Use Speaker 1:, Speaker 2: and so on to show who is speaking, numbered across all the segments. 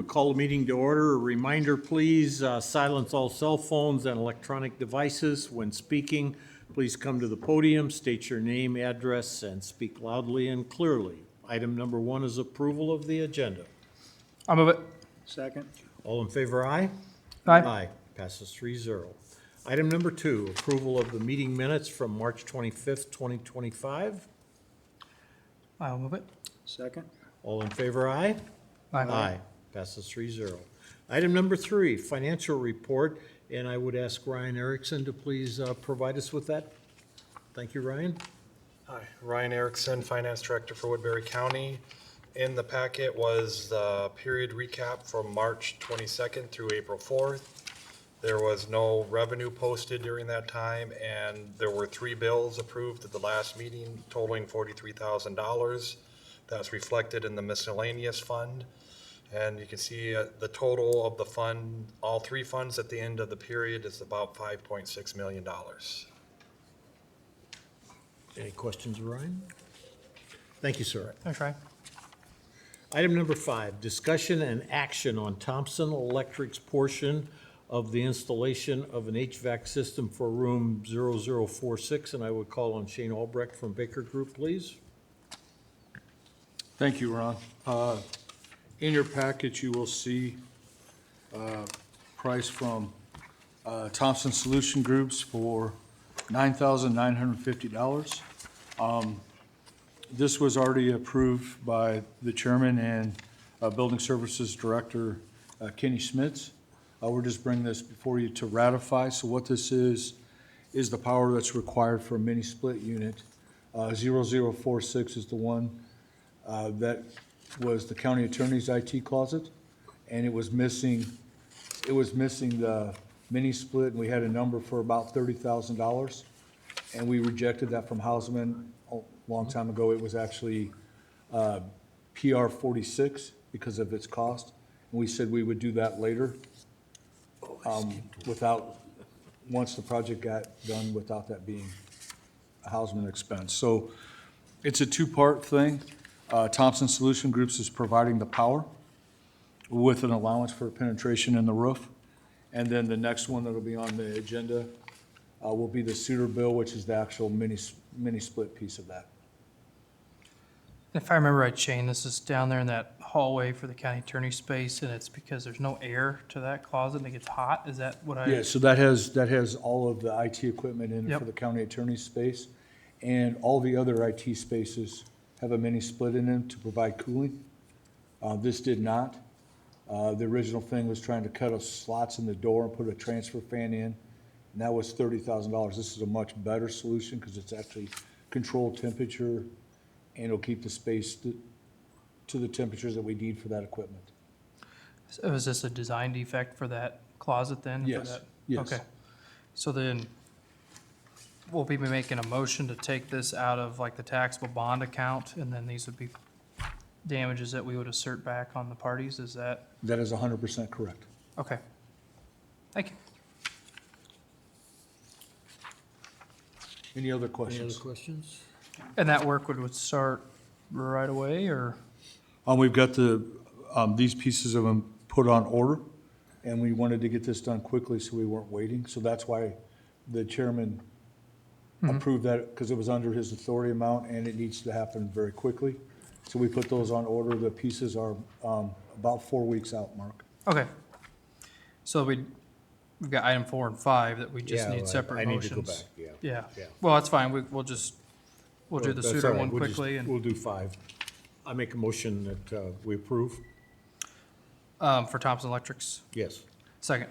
Speaker 1: call the meeting to order. A reminder, please silence all cell phones and electronic devices when speaking. Please come to the podium, state your name, address, and speak loudly and clearly. Item number 1 is approval of the agenda.
Speaker 2: I'll move it.
Speaker 3: Second.
Speaker 1: All in favor, aye?
Speaker 2: Aye.
Speaker 1: Passes 3-0. Item number 2, approval of the meeting minutes from March 25th, 2025.
Speaker 2: I'll move it.
Speaker 3: Second.
Speaker 1: All in favor, aye?
Speaker 2: Aye.
Speaker 1: Passes 3-0. Item number 3, financial report, and I would ask Ryan Erickson to please provide us with that. Thank you, Ryan.
Speaker 4: Hi, Ryan Erickson, Finance Director for Woodbury County. In the packet was the period recap from March 22nd through April 4th. There was no revenue posted during that time, and there were 3 bills approved at the last meeting totaling $43,000. That's reflected in the miscellaneous fund. And you can see the total of the fund, all 3 funds at the end of the period is about $5.6 million.
Speaker 1: Any questions, Ryan? Thank you, sir.
Speaker 2: Thanks, Ryan.
Speaker 1: Item number 5, discussion and action on Thompson Electric's portion of the installation of an HVAC system for room 0046, and I would call on Shane Albrecht from Baker Group, please.
Speaker 5: Thank you, Ron. In your package, you will see price from Thompson Solution Groups for $9,950. This was already approved by the chairman and Building Services Director Kenny Schmitz. We're just bringing this before you to ratify. So what this is the power that's required for a mini split unit. 0046 is the one that was the county attorney's IT closet, and it was missing the mini split, and we had a number for about $30,000, and we rejected that from Hausman a long time ago. It was actually PR 46 because of its cost, and we said we would do that later, once the project got done, without that being a Hausman expense. So it's a 2-part thing. Thompson Solution Groups is providing the power with an allowance for penetration in the roof. And then the next one that'll be on the agenda will be the Suter bill, which is the actual mini split piece of that.
Speaker 2: If I remember right, Shane, this is down there in that hallway for the county attorney space, and it's because there's no air to that closet and it gets hot. Is that what I?
Speaker 5: Yeah, so that has all of the IT equipment in it
Speaker 2: Yep.
Speaker 5: for the county attorney's space. And all the other IT spaces have a mini split in them to provide cooling. This did not. The original thing was trying to cut a slots in the door and put a transfer fan in, and that was $30,000. This is a much better solution because it's actually controlled temperature, and it'll keep the space to the temperatures that we need for that equipment.
Speaker 2: So is this a design defect for that closet then? For
Speaker 5: Yes,
Speaker 2: that?
Speaker 5: yes.
Speaker 2: Okay. So then we'll be making a motion to take this out of like the taxable bond account, and then these would be damages that we would assert back on the parties. Is that?
Speaker 5: That is 100% correct.
Speaker 2: Okay. Thank you.
Speaker 5: Any other
Speaker 1: Any other
Speaker 5: questions?
Speaker 1: questions?
Speaker 2: And that work would start right away, or?
Speaker 5: We've got these pieces of them put on order, and we wanted to get this done quickly so we weren't waiting. So that's why the chairman approved that, because it was under his authority amount and it needs to happen very quickly. So we put those on order. The pieces are about 4 weeks out, Mark.
Speaker 2: Okay. So we've got item 4 and 5 that we just
Speaker 1: Yeah,
Speaker 2: need
Speaker 1: right.
Speaker 2: separate
Speaker 1: I need to
Speaker 2: motions.
Speaker 1: go back,
Speaker 2: Yeah.
Speaker 1: Yeah.
Speaker 2: Well, that's fine. We'll do the
Speaker 1: That's
Speaker 2: Suter
Speaker 1: all right.
Speaker 2: one
Speaker 1: We'll just-
Speaker 2: quickly and,
Speaker 1: We'll do 5. I make a motion that we approve.
Speaker 2: for Thompson Electrics.
Speaker 1: Yes.
Speaker 2: Second.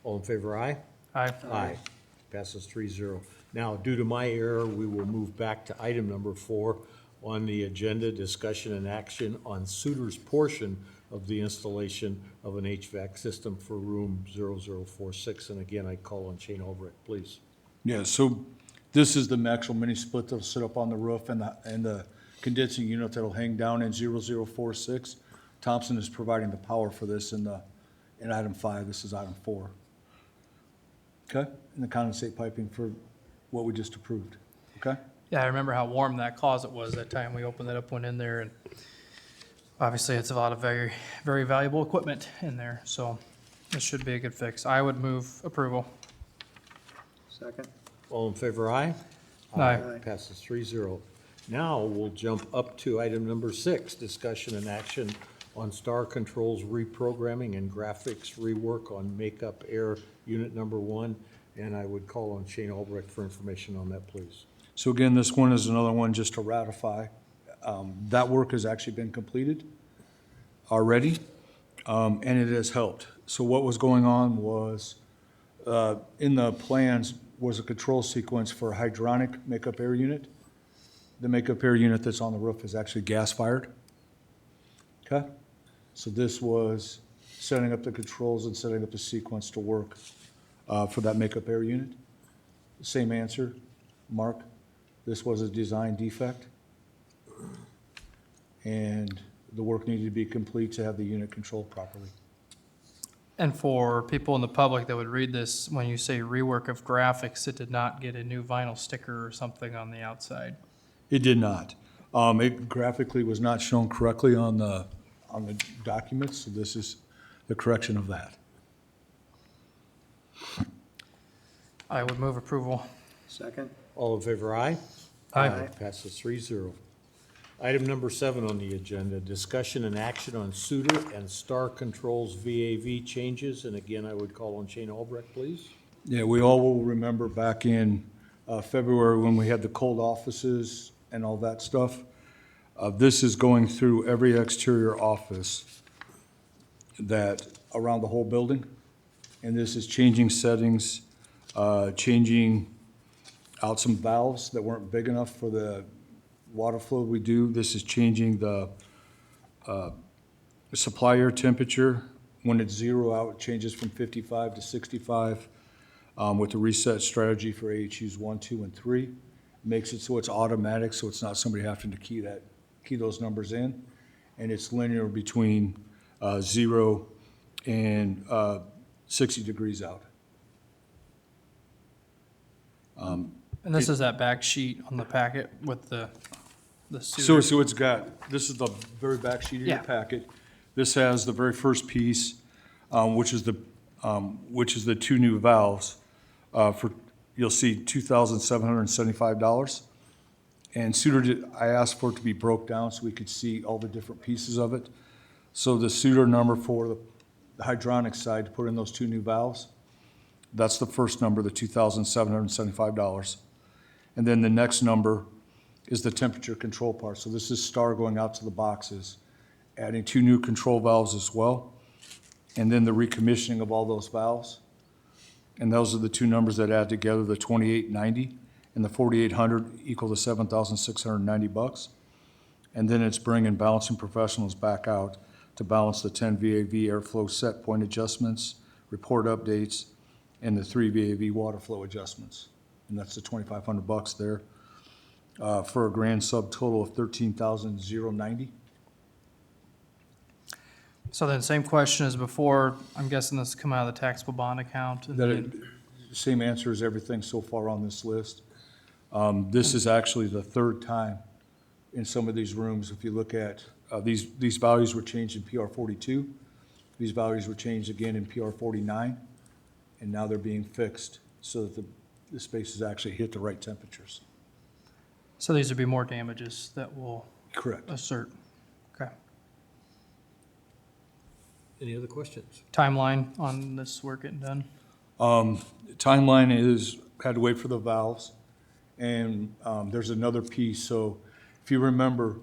Speaker 1: All in favor, aye?
Speaker 2: Aye.
Speaker 1: Aye. Passes 3-0. Now, due to my error, we will move back to item number 4 on the agenda, discussion and action on Suter's portion of the installation of an HVAC system for room 0046. And again, I call on Shane Albrecht, please.
Speaker 5: Yeah, so this is the actual mini split that'll sit up on the roof, and the condensing unit that'll hang down in 0046. Thompson is providing the power for this in item 5. This is item 4. Okay? And the condensate piping for what we just approved. Okay?
Speaker 2: Yeah, I remember how warm that closet was that time we opened that up, went in there, and obviously it's a lot of very, very valuable equipment in there, so this should be a good fix. I would move approval.
Speaker 3: Second.
Speaker 1: All in favor, aye?
Speaker 2: Aye.
Speaker 1: Passes 3-0. Now we'll jump up to item number 6, discussion and action on Star Control's reprogramming and graphics rework on Makeup Air Unit Number 1. And I would call on Shane Albrecht for information on that, please.
Speaker 5: So again, this one is another one just to ratify. That work has actually been completed already, and it has helped. So what was going on was, in the plans was a control sequence for a hydronic makeup air unit. The makeup air unit that's on the roof is actually gas-fired. Okay? So this was setting up the controls and setting up the sequence to work for that makeup air unit. Same answer, Mark. This was a design defect. And the work needed to be complete to have the unit controlled properly.
Speaker 2: And for people in the public that would read this, when you say rework of graphics, it did not get a new vinyl sticker or something on the outside.
Speaker 5: It did not. It graphically was not shown correctly on the documents, so this is the correction of that.
Speaker 2: I would move approval.
Speaker 3: Second.
Speaker 1: All in favor, aye?
Speaker 2: Aye.
Speaker 1: Passes 3-0. Item number 7 on the agenda, discussion and action on Suter and Star Control's VAV changes. And again, I would call on Shane Albrecht, please.
Speaker 5: Yeah, we all will remember back in February when we had the cold offices and all that stuff. This is going through every exterior office that, around the whole building. And this is changing settings, changing out some valves that weren't big enough for the water flow we do. This is changing the supply air temperature. When it's 0 out, it changes from 55 to 65 with the reset strategy for AHUs 1, 2, and 3. Makes it so it's automatic, so it's not somebody having to key those numbers in. And it's linear between 0 and 60 degrees out.
Speaker 2: And this is that back sheet on the packet with the Suter.
Speaker 5: So it's got, this is the very back sheet of your
Speaker 2: Yeah.
Speaker 5: packet. This has the very first piece, which is the 2 new valves for, you'll see $2,775. And Suter, I asked for it to be broke down so we could see all the different pieces of it. So the Suter number for the hydronic side to put in those 2 new valves, that's the first number, the $2,775. And then the next number is the temperature control part. So this is Star going out to the boxes, adding 2 new control valves as well, and then the recommissioning of all those valves. And those are the 2 numbers that add together, the 2890 and the 4800 equal to $7,690. And then it's bringing balancing professionals back out to balance the 10 VAV airflow set point adjustments, report updates, and the 3 VAV water flow adjustments. And that's the $2,500 there, for a grand subtotal of $13,090.
Speaker 2: So then same question as before, I'm guessing this come out of the taxable bond account? And then-
Speaker 5: Same answer as everything so far on this list. This is actually the 3rd time in some of these rooms. If you look at, these values were changed in PR 42. These values were changed again in PR 49, and now they're being fixed so that the spaces actually hit the right temperatures.
Speaker 2: So these would be more damages that we'll
Speaker 5: Correct.
Speaker 2: assert. Okay.
Speaker 1: Any other questions?
Speaker 2: Timeline on this work getting done?
Speaker 5: Timeline is, had to wait for the valves, and there's another piece. So if you remember,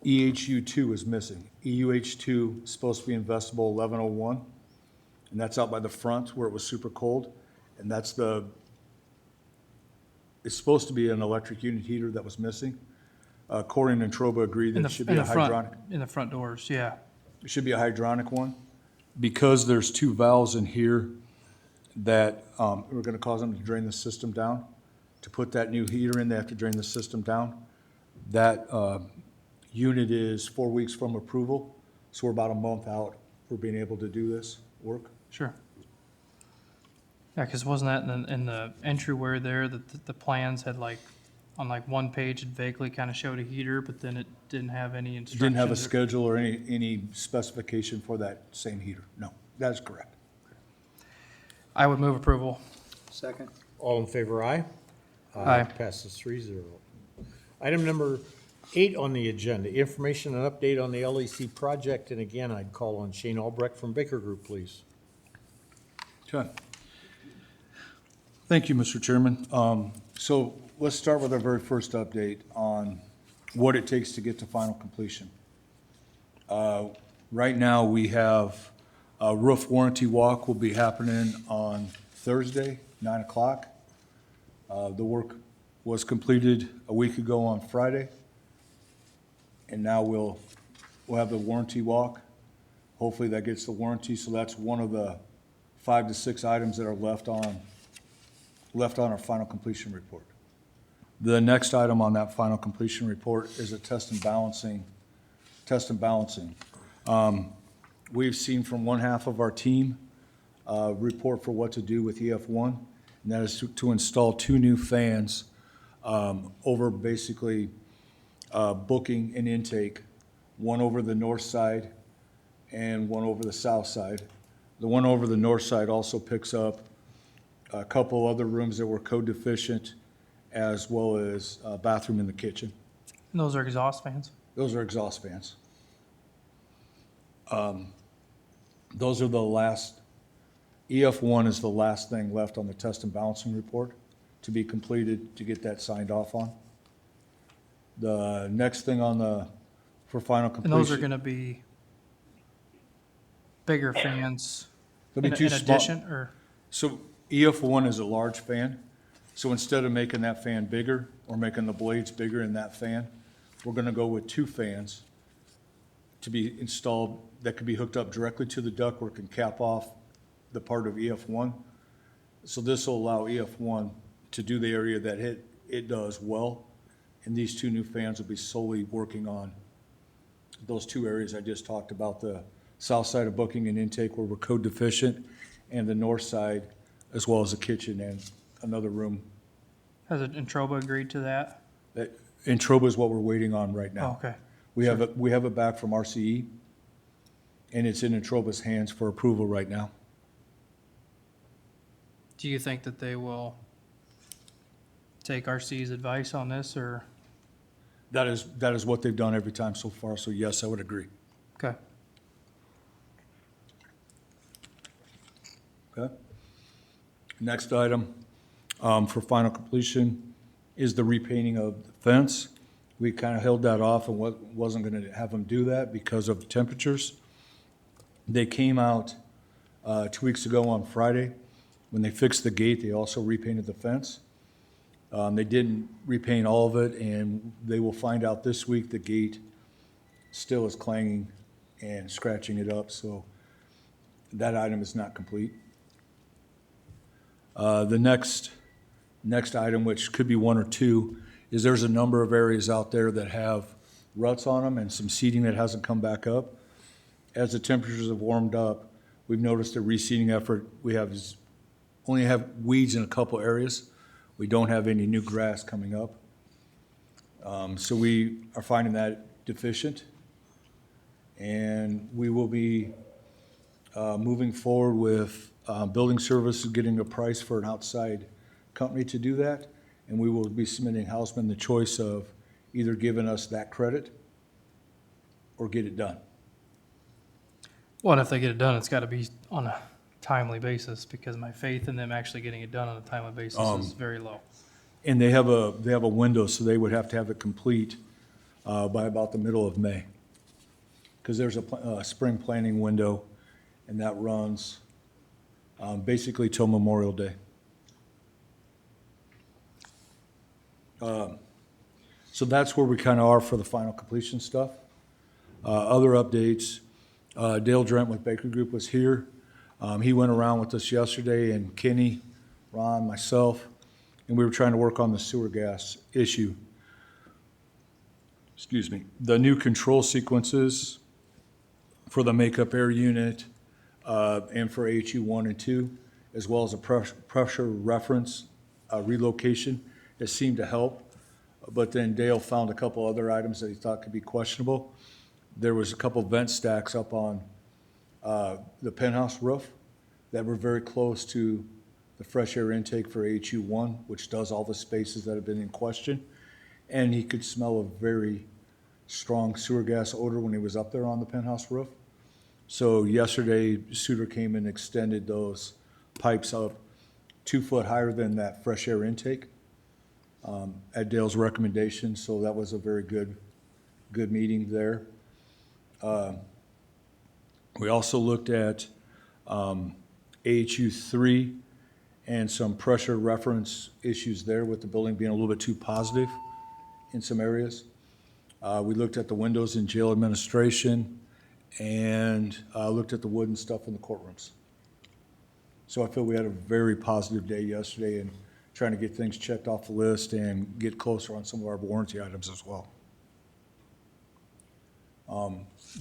Speaker 5: EHU2 is missing. EUH2 is supposed to be investable 1101, and that's out by the front where it was super cold. And that's it's supposed to be an electric unit heater that was missing. Corian and Troba agreed that it should be a hydronic.
Speaker 2: In the front doors, yeah.
Speaker 5: It should be a hydronic one. Because there's 2 valves in here that we're gonna cause them to drain the system down. To put that new heater in, they have to drain the system down. That unit is 4 weeks from approval, so we're about a month out for being able to do this work.
Speaker 2: Sure. Yeah, because wasn't that in the entryway there that the plans had like on like one page, it vaguely kind of showed a heater, but then it didn't have any
Speaker 5: It
Speaker 2: instructions.
Speaker 5: didn't have a
Speaker 2: or-
Speaker 5: schedule or any specification for that same heater. No, that is correct.
Speaker 2: I would move approval.
Speaker 3: Second.
Speaker 1: All in favor, aye?
Speaker 2: Aye.
Speaker 1: Passes 3-0. Item number 8 on the agenda, information and update on the LEC project, and again, I'd call on Shane Albrecht from Baker Group, please.
Speaker 5: Okay. Thank you, Mr. Chairman. So let's start with our very first update on what it takes to get to final completion. Right now, we have a roof warranty walk will be happening on Thursday, 9 o'clock. The work was completed a week ago on Friday. And now we'll have the warranty walk. Hopefully that gets the warranty, so that's one of the 5 to 6 items that are left on our final completion report. The next item on that final completion report is a test and balancing. We've seen from one half of our team, report for what to do with EF1, and that is to install 2 new fans, over basically, booking and intake, one over the north side and one over the south side. The one over the north side also picks up a couple other rooms that were code deficient, as well as a bathroom in the kitchen.
Speaker 2: And those are exhaust fans.
Speaker 5: Those are exhaust fans. Those are the last, EF1 is the last thing left on the test and balancing report to be completed to get that signed off on. The next thing for final
Speaker 2: And
Speaker 5: completion.
Speaker 2: those are gonna be bigger fans
Speaker 5: There'll
Speaker 2: in
Speaker 5: be two
Speaker 2: in
Speaker 5: small-
Speaker 2: addition, or,
Speaker 5: So EF1 is a large fan, so instead of making that fan bigger or making the blades bigger in that fan, we're gonna go with 2 fans to be installed that could be hooked up directly to the ductwork and cap off the part of EF1. So this will allow EF1 to do the area that it does well, and these 2 new fans will be solely working on those 2 areas I just talked about, the south side of booking and intake where we're code deficient, and the north side, as well as the kitchen and another room.
Speaker 2: has Entroba agreed to that?
Speaker 5: Introba is what we're waiting on right
Speaker 2: Oh,
Speaker 5: now.
Speaker 2: okay.
Speaker 5: We have it back from RCE, and it's in Introba's hands for approval right now.
Speaker 2: Do you think that they will take RC's advice on this, or,
Speaker 5: That is what they've done every time so far, so yes, I would agree.
Speaker 2: okay?
Speaker 5: Okay. Next item, for final completion is the repainting of the fence. We kind of held that off and wasn't gonna have them do that because of the temperatures. They came out, 2 weeks ago on Friday. When they fixed the gate, they also repainted the fence. They didn't repaint all of it, and they will find out this week the gate still is clanging and scratching it up, so that item is not complete. The next item, which could be 1 or 2, is there's a number of areas out there that have ruts on them and some seeding that hasn't come back up. As the temperatures have warmed up, we've noticed a reseeding effort. We only have weeds in a couple areas. We don't have any new grass coming up. So we are finding that deficient. And we will be moving forward with building services, getting a price for an outside company to do that. And we will be submitting Houseman the choice of either giving us that credit or get it done.
Speaker 2: Well, and if they get it done, it's gotta be on a timely basis, because my faith in them actually getting it done on a timely basis is very low.
Speaker 5: And they have a window, so they would have to have it complete by about the middle of May. Because there's a spring planting window, and that runs basically till Memorial Day. So that's where we kind of are for the final completion stuff. Other updates, Dale Drent with Baker Group was here. He went around with us yesterday, and Kenny, Ron, myself, and we were trying to work on the sewer gas issue. Excuse me. The new control sequences for the makeup air unit and for AHU 1 and 2, as well as a pressure reference relocation, it seemed to help. but then Dale found a couple other items that he thought could be questionable. There was a couple vent stacks up on the penthouse roof that were very close to the fresh air intake for HU1, which does all the spaces that have been in question. And he could smell a very strong sewer gas odor when he was up there on the penthouse roof. So yesterday, Suter came and extended those pipes up 2 foot higher than that fresh air intake at Dale's recommendation. So that was a very good meeting there. We also looked at AHU3 and some pressure reference issues there with the building being a little bit too positive in some areas. We looked at the windows in jail administration and looked at the wood and stuff in the courtrooms. So I feel we had a very positive day yesterday and trying to get things checked off the list and get closer on some of our warranty items as well.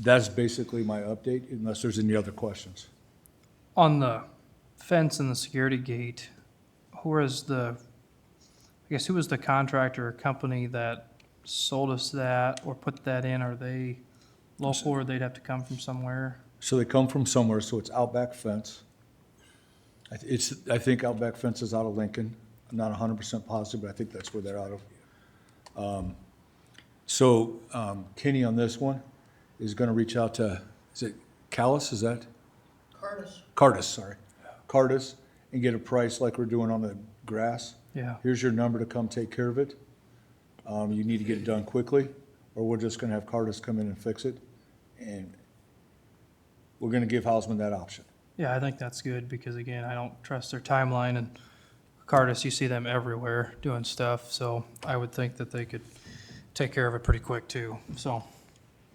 Speaker 5: That's basically my update, unless there's any other questions.
Speaker 2: On the fence and the security gate, who was the contractor or company that sold us that or put that in? Are they local or they'd have to come from somewhere?
Speaker 5: So they come from somewhere, so it's Outback Fence. I think Outback Fence is out of Lincoln. I'm not 100% positive, but I think that's where they're out of. Kenny on this one is gonna reach out to, is it Callis, is that? Cardis, sorry. Cardis, and get a price like we're doing on the grass.
Speaker 2: Yeah.
Speaker 5: Here's your number to come take care of it. You need to get it done quickly, or we're just gonna have Cardis come in and fix it. And we're gonna give Hausman that option.
Speaker 2: Yeah, I think that's good because again, I don't trust their timeline and Cardis, you see them everywhere doing stuff. So I would think that they could take care of it pretty quick too. So,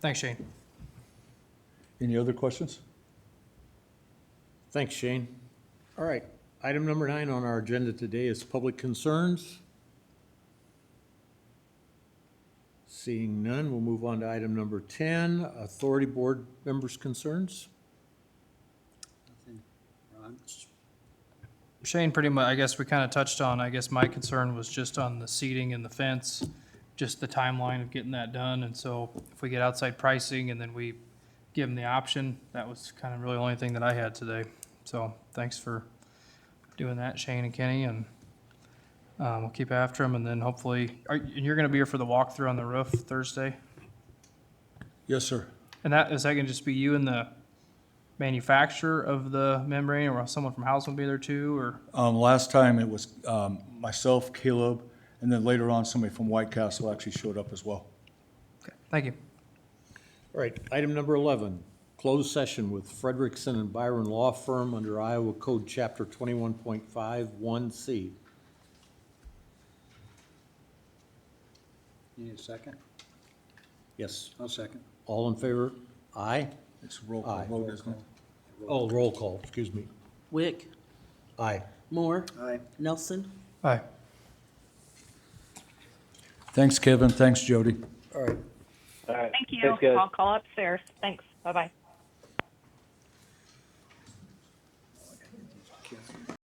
Speaker 2: thanks Shane.
Speaker 5: Any other questions?
Speaker 1: Thanks, Shane. All right, item number 9 on our agenda today is public concerns. Seeing none, we'll move on to item number 10, authority board members' concerns.
Speaker 3: Nothing. Ron?
Speaker 2: Shane, pretty much, I guess we kind of touched on, I guess my concern was just on the seating and the fence, just the timeline of getting that done. And so if we get outside pricing and then we give them the option, that was kind of really the only thing that I had today. So thanks for doing that, Shane and Kenny, and we'll keep after them. And then hopefully, you're going to be here for the walkthrough on the roof Thursday?
Speaker 5: Yes, sir.
Speaker 2: And is that going to just be you and the manufacturer of the membrane, or someone from House will be there too, or?
Speaker 5: Last time it was myself, Caleb, and then later on, somebody from White Castle actually showed up as well.
Speaker 2: Okay, thank you.
Speaker 1: All right, item number 11, closed session with Frederickson and Byron Law Firm under Iowa Code Chapter 21.51C.
Speaker 3: You need a second?
Speaker 1: Yes,
Speaker 3: I'll second.
Speaker 1: all in favor? Aye?
Speaker 5: It's a roll call
Speaker 1: Aye.
Speaker 5: vote, isn't it?
Speaker 1: Oh, roll call, excuse me.
Speaker 6: Wick,
Speaker 1: Aye.
Speaker 6: Moore,
Speaker 3: Aye.
Speaker 6: Nelson.
Speaker 2: Bye.
Speaker 5: Thanks, Kevin. Thanks, Jody.
Speaker 1: All right.
Speaker 7: All right.
Speaker 8: Thank you.
Speaker 7: Thanks, guys.
Speaker 8: I'll call upstairs. Thanks. Bye-bye.